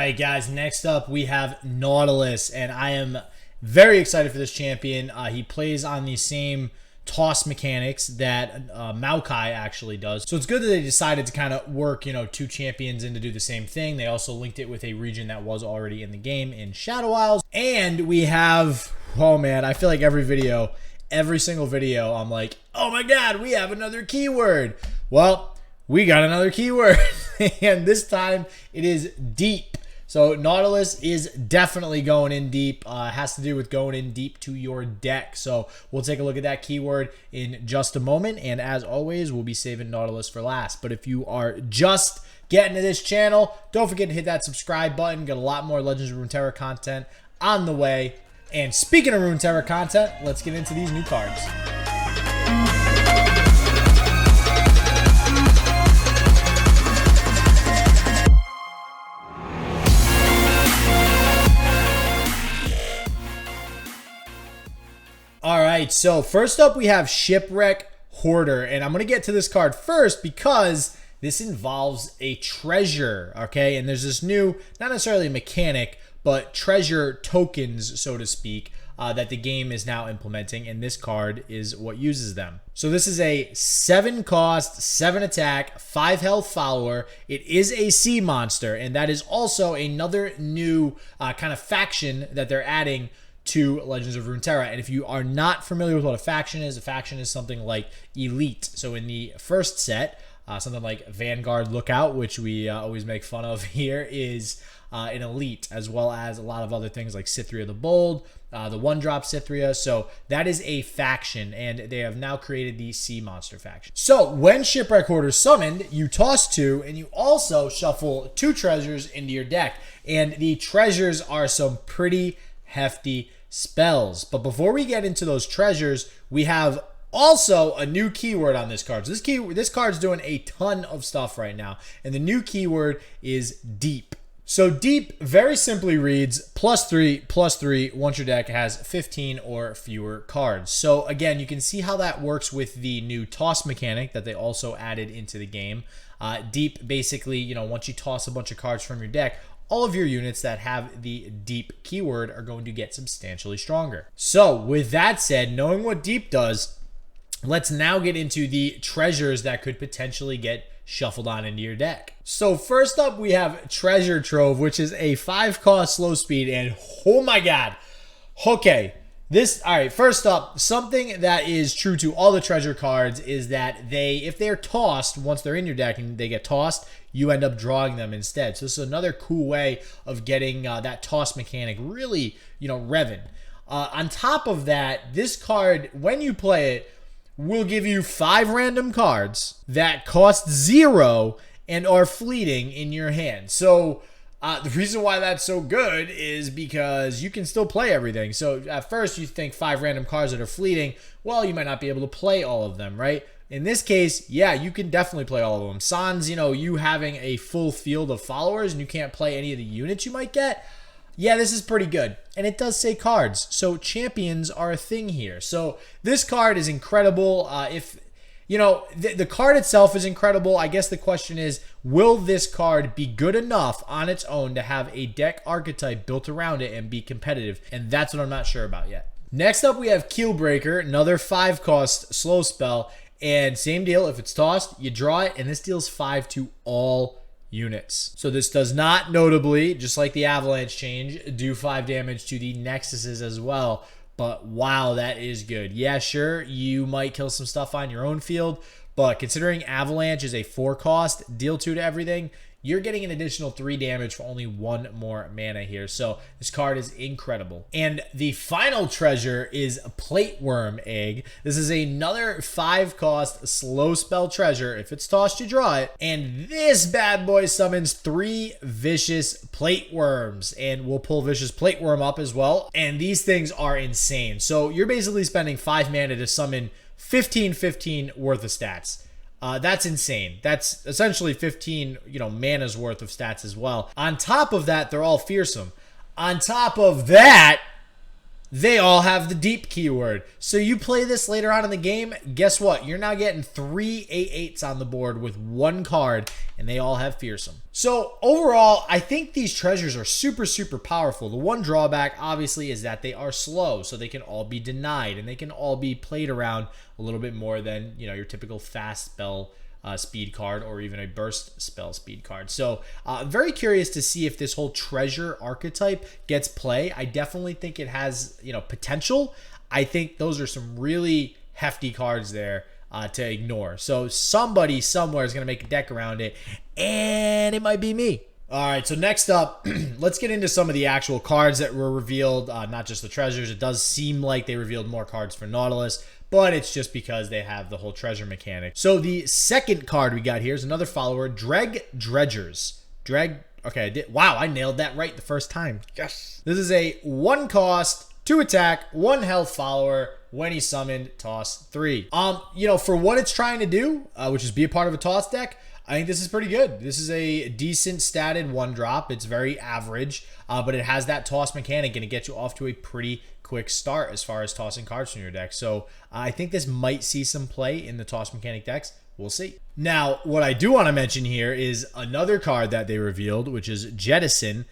right, guys, next up we have Nautilus, and I am very excited for this champion. He plays on the same toss mechanics that Maokai actually does. So it's good that they decided to kind of work, two champions in to do the same thing. They also linked it with a region that was already in the game in Shadow Isles. And we have, oh man, I feel like every single video, I'm like, oh my god, we have another keyword. Well, we got another keyword, and this time it is deep. So Nautilus is definitely going in deep. Has to do with going in deep to your deck. So we'll take a look at that keyword in just a moment. And as always, we'll be saving Nautilus for last. But if you are just getting to this channel, don't forget to hit that subscribe button. Got a lot more Legends of Runeterra content on the way. And speaking of Runeterra content, let's get into these new cards. All right, so first up we have Shipwreck Hoarder, and I'm going to get to this card first because this involves a treasure, okay? And there's this new, not necessarily a mechanic, but treasure tokens, so to speak, that the game is now implementing, and this card is what uses them. So this is a 7 cost, 7 attack, 5 health follower. It is a sea monster, and that is also another new kind of faction that they're adding to Legends of Runeterra. And if you are not familiar with what a faction is something like Elite. So in the first set, something like Vanguard Lookout, which we always make fun of here, is an Elite, as well as a lot of other things like Cithria the Bold, the one-drop Cithria. So that is a faction, and they have now created the Sea Monster faction. So when Shipwreck Hoarder is summoned, you toss 2, and you also shuffle 2 treasures into your deck. And the treasures are some pretty hefty spells. But before we get into those treasures, we have also a new keyword on this card. So this card's doing a ton of stuff right now, and the new keyword is deep. So deep very simply reads +3/+3 once your deck has 15 or fewer cards. So again, you can see how that works with the new toss mechanic that they also added into the game. Deep basically, once you toss a bunch of cards from your deck, all of your units that have the deep keyword are going to get substantially stronger. So with that said, knowing what deep does, let's now get into the treasures that could potentially get shuffled on into your deck. So first up, we have Treasure Trove, which is a 5 cost slow speed, and oh my god. Okay. All right, first up, something that is true to all the treasure cards is that if they're tossed, once they're in your deck and they get tossed, you end up drawing them instead. So this is another cool way of getting that toss mechanic really, revving. On top of that, this card, when you play it, will give you 5 random cards that cost 0 and are fleeting in your hand. So the reason why that's so good is because you can still play everything. So at first you think 5 random cards that are fleeting, well, you might not be able to play all of them, right? In this case, yeah, you can definitely play all of them. Sans, you having a full field of followers and you can't play any of the units you might get, yeah, this is pretty good. And it does say cards, so champions are a thing here. So this card is incredible. The card itself is incredible. I guess the question is, will this card be good enough on its own to have a deck archetype built around it and be competitive? And that's what I'm not sure about yet. Next up, we have Keelbreaker, another 5 cost slow spell. And same deal, if it's tossed, you draw it, and this deals 5 to all units. So this does not, notably, just like the Avalanche change, do 5 damage to the Nexuses as well. But wow, that is good. Yeah, sure, you might kill some stuff on your own field, but considering Avalanche is a 4 cost, deal 2 to everything, you're getting an additional 3 damage for only 1 more mana here. So this card is incredible. And the final treasure is Plateworm Egg. This is another 5 cost slow spell treasure. If it's tossed, you draw it. And this bad boy summons 3 vicious Plateworms. And we'll pull Vicious Plateworm up as well. And these things are insane. So you're basically spending 5 mana to summon 15 worth of stats. That's insane. That's essentially 15, mana's worth of stats as well. On top of that, they're all fearsome. On top of that, they all have the deep keyword. So you play this later on in the game, guess what? You're now getting 3 8/8s on the board with 1 card, and they all have fearsome. So overall, I think these treasures are super, super powerful. The one drawback, obviously, is that they are slow, so they can all be denied, and they can all be played around a little bit more than, you know, your typical fast spell speed card or even a burst spell speed card. So I'm very curious to see if this whole treasure archetype gets play. I definitely think it has, you know, potential. I think those are some really hefty cards there to ignore. So somebody somewhere is going to make a deck around it, and it might be me. All right, so next up, let's get into some of the actual cards that were revealed, not just the treasures. It does seem like they revealed more cards for Nautilus, but it's just because they have the whole treasure mechanic. So the second card we got here is another follower, Dreg Dredgers. Wow, I nailed that right the first time. Yes. This is a 1 cost, 2 attack, 1 health follower. When he's summoned, toss 3. You know, for what it's trying to do, which is be a part of a toss deck, I think this is pretty good. This is a decent statted 1-drop. It's very average, but it has that toss mechanic, and it gets you off to a pretty quick start as far as tossing cards from your deck. So I think this might see some play in the toss mechanic decks. We'll see. Now, what I do want to mention here is another card that they revealed, which is Jettison.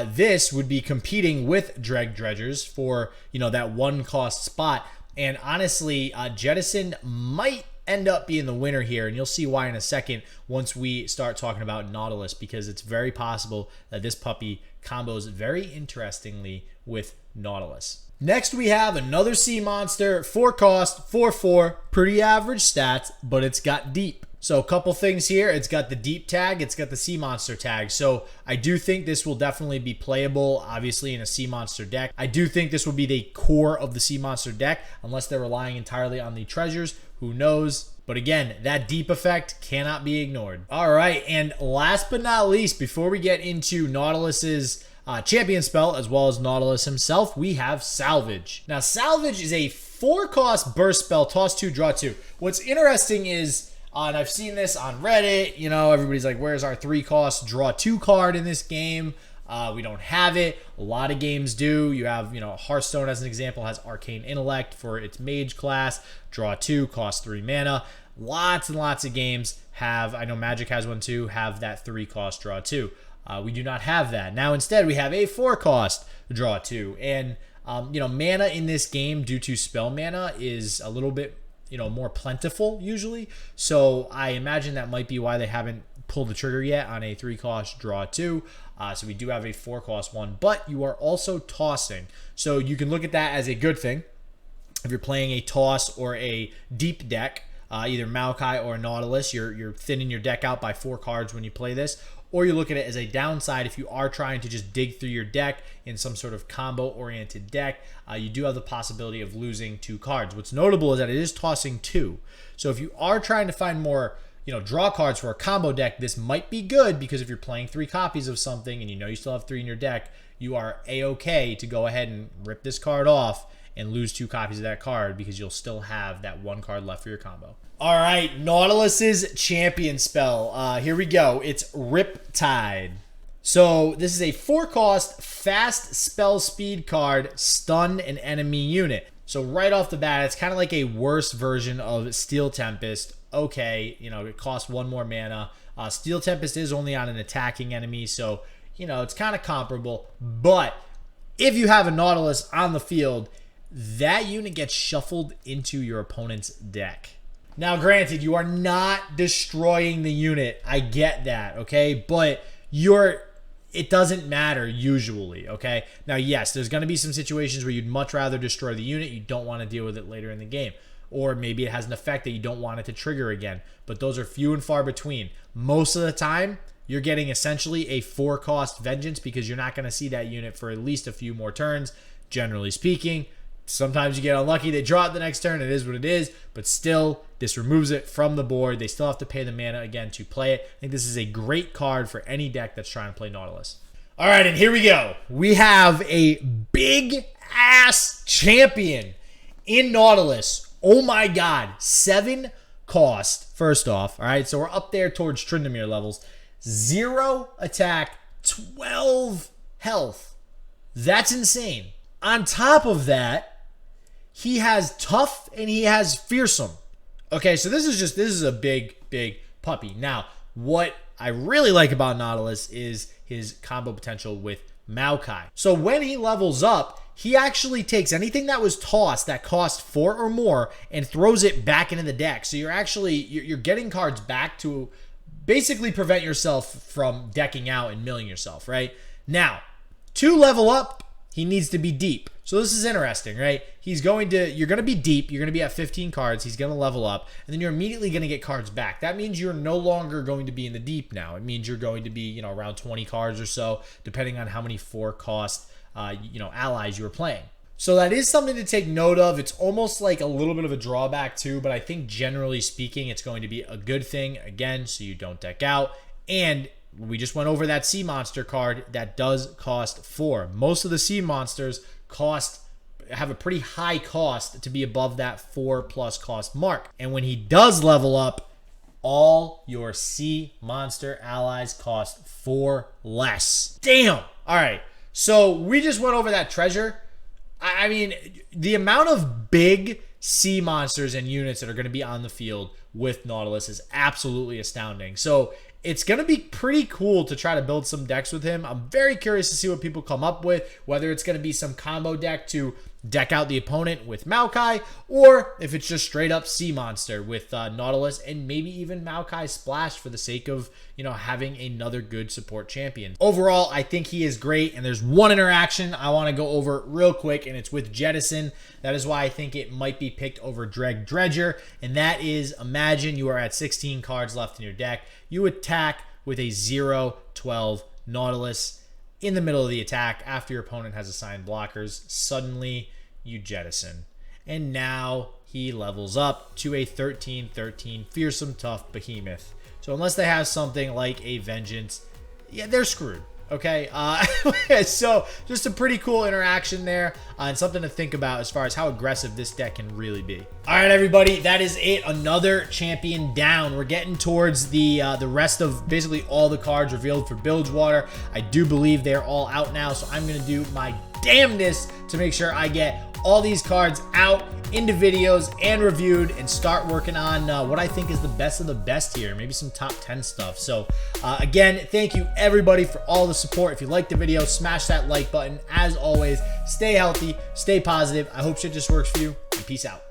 This would be competing with Dreg Dredgers for, you know, that 1 cost spot. And honestly, Jettison might end up being the winner here, and you'll see why in a second once we start talking about Nautilus, because it's very possible that this puppy combos very interestingly with Nautilus. Next, we have another sea monster, 4 cost, 4/4, pretty average stats, but it's got deep. So a couple things here. It's got the deep tag. It's got the sea monster tag. So I do think this will definitely be playable, obviously, in a sea monster deck. I do think this will be the core of the sea monster deck, unless they're relying entirely on the treasures. Who knows? But again, that deep effect cannot be ignored. All right, and last but not least, before we get into Nautilus's champion spell, as well as Nautilus himself, we have Salvage. Now, Salvage is a 4-cost burst spell, toss 2, draw 2. What's interesting is, and I've seen this on Reddit, you know, everybody's like, where's our 3-cost draw 2 card in this game? We don't have it. A lot of games do. You have, you know, Hearthstone as an example has Arcane Intellect for its mage class. Draw 2, cost 3 mana. Lots and lots of games have, I know Magic has one too, have that 3-cost draw 2. We do not have that. Now instead we have a 4-cost draw 2. And, you know, mana in this game due to spell mana is a little bit, you know, more plentiful usually. So I imagine that might be why they haven't pulled the trigger yet on a 3-cost draw 2. So we do have a 4-cost one, but you are also tossing. So you can look at that as a good thing. If you're playing a toss or a deep deck, either Maokai or Nautilus, you're thinning your deck out by 4 cards when you play this. Or you look at it as a downside if you are trying to just dig through your deck in some sort of combo-oriented deck. You do have the possibility of losing 2 cards. What's notable is that it is tossing 2. So if you are trying to find more, you know, draw cards for a combo deck, this might be good, because if you're playing 3 copies of something and you know you still have 3 in your deck, you are a-okay to go ahead and rip this card off and lose 2 copies of that card, because you'll still have that 1 card left for your combo. All right, Nautilus's champion spell. Here we go. It's Riptide. So this is a 4-cost fast spell speed card, stun an enemy unit. So right off the bat, it's kind of like a worse version of Steel Tempest. Okay, you know, it costs 1 more mana. Steel Tempest is only on an attacking enemy, so, you know, it's kind of comparable. But if you have a Nautilus on the field, that unit gets shuffled into your opponent's deck. Now, granted, you are not destroying the unit. I get that, okay? But it doesn't matter usually, okay? Now, yes, there's going to be some situations where you'd much rather destroy the unit. You don't want to deal with it later in the game. Or maybe it has an effect that you don't want it to trigger again. But those are few and far between. Most of the time, you're getting essentially a 4-cost vengeance, because you're not going to see that unit for at least a few more turns, generally speaking. Sometimes you get unlucky, they draw it the next turn, it is what it is, but still, this removes it from the board. They still have to pay the mana again to play it. I think this is a great card for any deck that's trying to play Nautilus. All right, and here we go. We have a big-ass champion in Nautilus. Oh my god, 7 cost, first off. All right, so we're up there towards Tryndamere levels. 0 attack, 12 health. That's insane. On top of that, he has tough and he has fearsome. Okay, so this is a big puppy. Now, what I really like about Nautilus is his combo potential with Maokai. So when he levels up, he actually takes anything that was tossed that cost 4 or more and throws it back into the deck. So you're getting cards back to basically prevent yourself from decking out and milling yourself, right? Now, to level up, he needs to be deep. So this is interesting, right? You're going to be deep. You're going to be at 15 cards. He's going to level up, and then you're immediately going to get cards back. That means you're no longer going to be in the deep now. It means you're going to be, around 20 cards or so, depending on how many 4-cost, allies you were playing. So that is something to take note of. It's almost like a little bit of a drawback too, but I think generally speaking, it's going to be a good thing, again, so you don't deck out. And we just went over that sea monster card that does cost 4. Most of the sea monsters have a pretty high cost to be above that 4+ cost mark. And when he does level up, all your sea monster allies cost 4 less. Damn. All right. So we just went over that treasure. I mean, the amount of big sea monsters and units that are going to be on the field with Nautilus is absolutely astounding. So it's going to be pretty cool to try to build some decks with him. I'm very curious to see what people come up with, whether it's going to be some combo deck to deck out the opponent with Maokai, or if it's just straight up sea monster with Nautilus and maybe even Maokai Splash for the sake of, having another good support champion. Overall, I think he is great, and there's one interaction I want to go over real quick, and it's with Jettison. That is why I think it might be picked over Dredger, and that is, imagine you are at 16 cards left in your deck. You attack with a 0/12 Nautilus in the middle of the attack after your opponent has assigned blockers. Suddenly, you jettison. And now he levels up to a 13/13 fearsome tough behemoth. So unless they have something like a vengeance, yeah, they're screwed. Okay, so just a pretty cool interaction there, and something to think about as far as how aggressive this deck can really be. All right, everybody, that is it. Another champion down. We're getting towards the rest of basically all the cards revealed for Bilgewater. I do believe they're all out now, so I'm going to do my damnedest to make sure I get all these cards out into videos and reviewed and start working on what I think is the best of the best here, maybe some top 10 stuff. So again, thank you everybody for all the support. If you liked the video, smash that like button. As always, stay healthy, stay positive. I hope shit just works for you, and peace out.